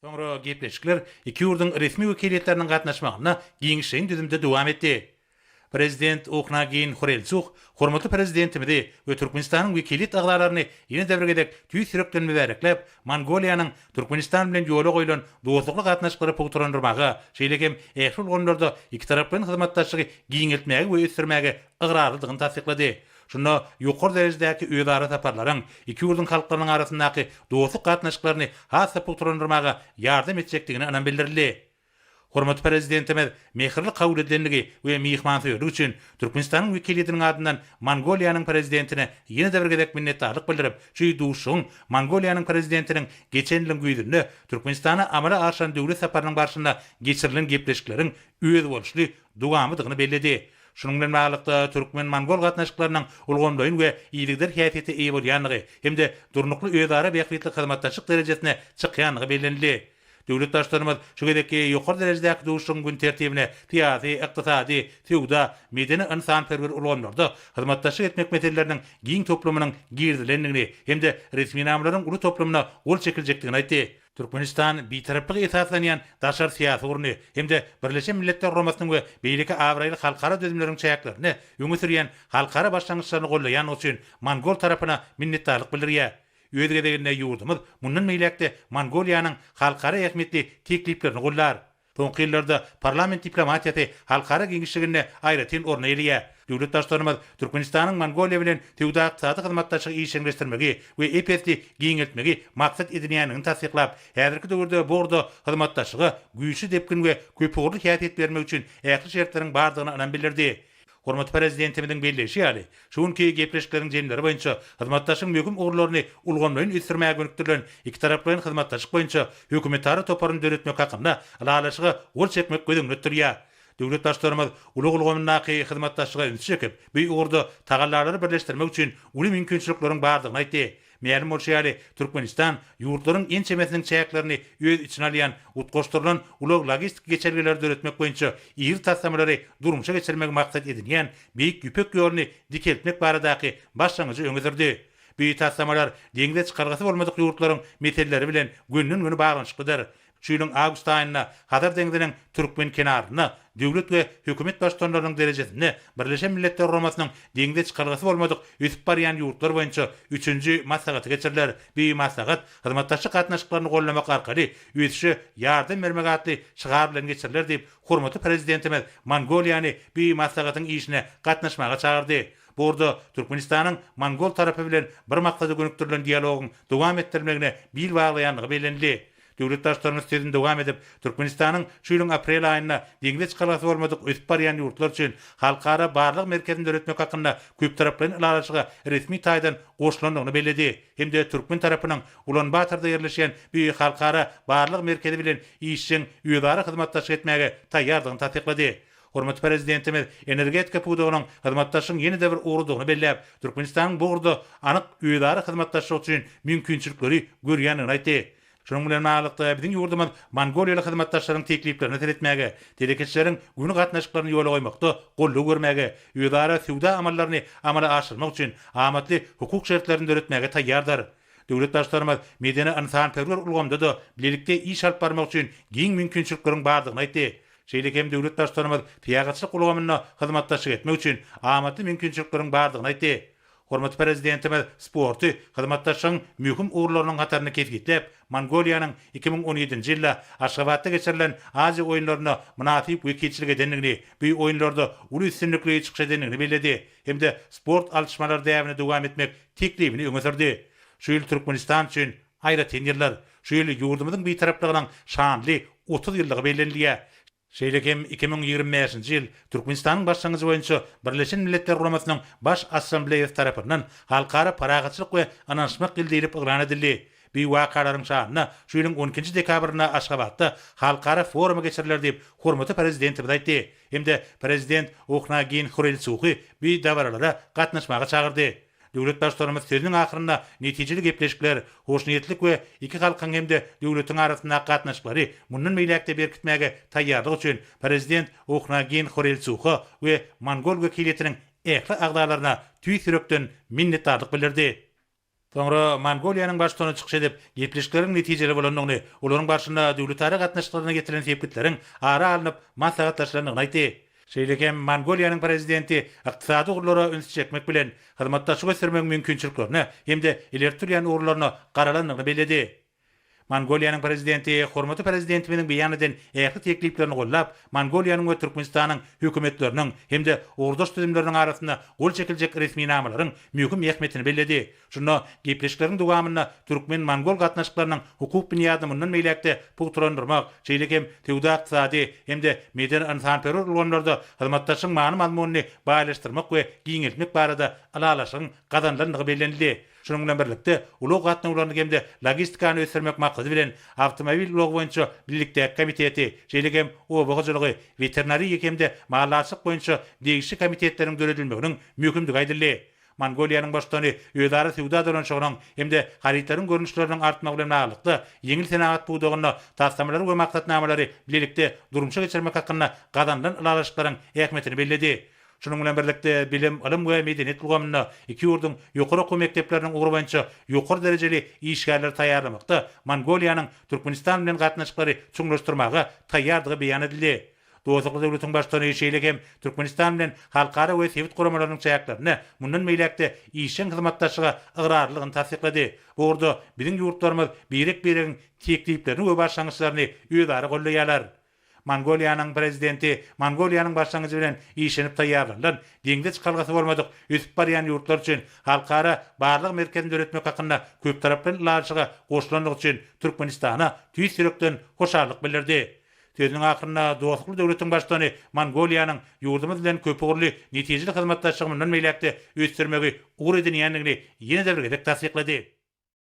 Sonra gepleşikler iki ýurdun resmi wekiliyetleriniň gatnaşmagyna giňişen düzümde dowam etdi. Prezident Oknagin Khurelçuk, hormatly prezidentimidi we Türkmenistanyň wekiliyet agdalaryny ýene däwregedek tüý süreklenme bereklep, Mongoliýanyň Türkmenistan bilen ýola goýulan dostlukly gatnaşyklary pugturandyrmagy, şeýlekem ähli gonlarda iki tarapyň hyzmatdaşlygy giňeltmäge we ösdürmäge ygradlydygyny tasdiklady. Şunda ýokary derejedäki öýdara taparlaryň iki ýurdun halklarynyň arasyndaky dostluk gatnaşyklaryny hassa pugturandyrmaga ýardam etjekdigini anan bildirildi. Hormatly prezidentimiz mehirli kabul edilenligi we mihmansyýarlyk üçin Türkmenistanyň wekiliyetiniň adyndan Mongoliýanyň prezidentine ýene däwregedek minnetdarlyk bildirip, şu duşuň Mongoliýanyň prezidentiniň geçen ýylyň güýdünde Türkmenistana amala aşan döwlet saparynyň barşynda geçirilen gepleşikleriň öýe bolşly dowamydygyny belledi. Şunun bilen baglanykda Türkmen-Mongol gatnaşyklarynyň ulgamlaryň we iýilikler häsiýeti eýe bolýanlygy hemde durnukly öýdara beýiklik hyzmatdaşlyk derejesine çykýanlygy bellenildi. Döwletdaşlarymyz şu gedeki ýokary derejedäki duşuň gün tertibine tiýasy, ykdysady, sowda, medeni insanperwer ulgamlarda hyzmatdaşlyk etmek meseleläriniň giň toplumynyň girdilenligini hemde resmi namlaryň uly toplumyna ol çekiljekdigini aýtdy. Türkmenistan bitaraplyk esaslanýan daşar siýasy urny hemde Birleşen Milletler Guramasynyň we beýleki awraýly halkara düzümleriň çäklerini öňe sürýän halkara başlangyçlaryny gollaýan üçin Mongol tarapyna minnetdarlyk bildirýär. Öýdegedeginde ýurdumyz mundan meýlekde Mongoliýanyň halkara ähmetli tekliplerini gollar. Soňky ýyllarda parlament diplomatiýasy halkara giňişligine aýratyn orna elýär. Döwletdaşlarymyz Türkmenistanyň Mongoliýa bilen tewda ykdysady hyzmatdaşlygy işleňleşdirmegi we epetli giňeltmegi maksat edilýändigini tasdiklap, häzirki döwürde bordo hyzmatdaşlygy güýçli depkin we köpügürlük häsiýet bermek üçin ähli şertleriň bardygyny anan bildirdi. Hormatly prezidentimiň belleşi ýaly, şuňky gepleşikleriň jenleri boýunça hyzmatdaşlyň möhüm urlaryny ulgamlaryň ösdürmäge gönükdirilen iki taraplaryň hyzmatdaşlyk boýunça hökümetary toparyny döretmek hakynda alalaşygy ol çekmek gödüňde durýar. Döwletdaşlarymyz uly ulgamlaryny hyzmatdaşlyga üns çekip, bu ýurda tagallarlary birleşdirmek üçin uly mümkinçilikleriň bardygyny aýtdy. Meýerim bolşaýaly Türkmenistan ýurtlaryň en çemesiniň çäklerini öz içine alýan utgoşdyrylan uly logistik geçerliler döretmek boýunça ýyr tassamlary durmuşa geçirmek maksat edilýän beýik ýüpek ýoluny dikeltmek baradaky başlangyjy öňüzürdi. Bu tassamalar deňde çykargasy bolmadyk ýurtlaryň meseleleri bilen günnün-güni baglanşyklydyr. Şu ýylyň awgust aýynda Hazar deňdiňiň Türkmen kenaryna döwlet we hökümet başlanmalarının derejesinde Birleşen Milletler Guramasynyň deňde çykargasy bolmadyk üsüp barýan ýurtlar boýunça 3-nji maslahaty geçiriler. Bu maslahat hyzmatdaşlyk gatnaşyklaryny gollamak arkaly öýdüşe ýardam bermek atly şygar bilen geçiriler diýip hormatly prezidentimiz Mongoliýany bu maslahatyň işine gatnaşmaga çagyrdy. Burada Türkmenistanyň Mongol tarapy bilen bir maksady gönükdirilen dialogyň dowam etdirilmegine bil baglaýanlygy bellenildi. Döwletdaşlarymyz tezin dowam edip Türkmenistanyň şu ýylyň aprel aýynda deňde çykargasy bolmadyk ösüp barýan ýurtlar üçin halkara barlyk merkezinde öretmek hakynda köp taraplyň ilalaşyga resmi taýdan goşulandygyny belledi. Hemde Türkmen tarapynyň Ulan-Batorda ýerleşýän bu halkara barlyk merkezi bilen işçiň öýdara hyzmatdaşlyk etmäge taýýardygyny tasdiklady. Hormatly prezidentimiz energetika puwdugynyň hyzmatdaşlygyň ýene de bir uğurdugyny bellep, Türkmenistanyň bu uğurda anyk öýdara hyzmatdaşlyk üçin mümkinçilikleri görýändigini aýtdy. Şunun bilen baglanykda biziň ýurdumyz Mongoliýaly hyzmatdaşlaryň tekliplerini teretmäge, dereketçileriň güni gatnaşyklaryny ýola goýmakda golluk görmäge, öýdara sowda amallaryny amala aşyrmak üçin amatly hukuk şertlerini döretmäge taýýardyr. Döwletdaşlarymyz medeni insanperwer ulgamda da bilelikde iş alyp barmak üçin giň mümkinçilikleriň bardygyny aýtdy. Şeýlekem döwletdaşlarymyz piýagatçylyk ulgamyna hyzmatdaşlyk etmek üçin amatly mümkinçilikleriň bardygyny aýtdy. Hormatly prezidentimiz sporty hyzmatdaşlygyň möhüm urlarynyň hataryny kesgitlep, Mongoliýanyň 2017-nji ýylda Aşgabatda geçirilen Aziýa oýunlaryna münasip wekilçilik edenligini, bu oýunlarda uly üstünlikle çykyş edenligini belledi. Hemde sport alışmalary däwrine dowam etmek teklifini öňe sürdi. Şu ýyl Türkmenistan üçin aýratyn ýyllar, şu ýyl ýurdumyzyň bir taraplygynyň şanly 30 ýyllygy bellenilýär. Şeýlekem 2025-nji ýyl Türkmenistanyň başlangyjy boýunça Birleşen Milletler Guramasynyň baş assambleýasy tarapyndan halkara paragatçylyk we ananşmak ýyldyryp ygran edildi. Bu wakalaryň şanyna şu ýylyň 12-nji dekabryna Aşgabatda halkara forumy geçiriler diýip hormatly prezidentimiz aýtdy. Hemde prezident Oknagin Khurelçuk bu dawarlara gatnaşmaga çagyrdy. Döwletdaşlarymyz sözüniň ahyrynda netijeli gepleşikler, hoşnýetlik we iki halkyň hemde döwletiň arasyndaky gatnaşyklary mundan meýlekde berkitmäge taýýarlyk üçin prezident Oknagin Khurelçuk we Mongol wekiliyetiniň ähli agdalaryna tüý sürekden minnetdarlyk bildirdi. Sonra Mongoliýanyň başçyny çykyş edip, gepleşikleriň netijeli bolandygyny, olaryň başyna döwletlere gatnaşyklaryna getiren sebäplerin ara alınıp maslahatlaşylandygyny aýtdy. Şeýlekem Mongoliýanyň prezidenti ykdysady urlara üns çekmek bilen hyzmatdaşlyk göstermek mümkinçiliklerini hemde ileri türýän urlaryny garalandygyny bellädi. Mongoliýanyň prezidenti hormaty prezidentimiň beýanydan ähli tekliplerini gollap, Mongoliýanyň we Türkmenistanyň hökümetleriniň hemde urdaş tüzümleriniň arasynda gol çekiljek resmi namalaryň möhüm ähmiýetini bellädi. Şunda gepleşikleriň dowamyna Türkmen-Mongol gatnaşyklarynyň hukuk bünyadymynyň meýlekde pugturandyrmak, şeýlekem tewda ykdysady hemde meden insan urganlarda hyzmatdaşyň many-mazmunyny baýlaşdyrmak we giňeltmek barada alalaşyň gazanlandygy bellenildi. Şunun bilen birlikde ulug gatnaşyklaryny hemde logistikany ösürmek maksady bilen awtomobil ulug boýunça birlikde komiteti, şeýlekem obagaçylygy, veterinariýa hemde mallaçyk boýunça degişli komitetleriň döredilmeginiň möhümdigi aýdyldy. Mongoliýanyň başçyny öýdary sewda dolanşygynyň hemde haritlaryň görnüşleriniň artmagy bilen aglyqda ýeňil senagat buwdagyny taslamalary we maksatnamalary bilelikde durumça geçirmek hakynda gazandan alalaşyklaryň ähmiýetini bellädi. Şunun bilen birlikde bilim, ilim we medeniýet ulgamyna iki ýurdun ýokary okuw mekdepleriniň ugrubynça ýokary derejeli işgärler taýýarlamakda Mongoliýanyň Türkmenistan bilen gatnaşyklary çuňlaşdyrmaga taýýardygy beýan edildi. Dowlatly döwletiň başçyny şeýlekem Türkmenistan bilen halkara we sewit guramalarynyň çaýaklaryny mundan meýlekde işin hyzmatdaşyga ygradlygyny tasdiklady. Bu urda biziň ýurtlarymyz birek-birek tekliplerini we başlangyçlaryny öýdary gollaýarlar. Mongoliýanyň prezidenti Mongoliýanyň başlangyjy bilen işlenip taýýarlanan deňde çykalgasy bolmadyk üsüp barýan ýurtlar üçin halkara barlyk merkezinde öğretmek hakynda köp taraply ulaşyga goşulandygy üçin Türkmenistana tüýs ýürekden hoşarlyk bildirdi. Sözüniň ahyrynda dostluk döwletiň başçyny Mongoliýanyň ýurdumyz bilen köp ugurly netijeli hyzmatdaşlygyndan meýlekde ösdürmegi ugur edilýändigini ýene-de bir tasdiklady.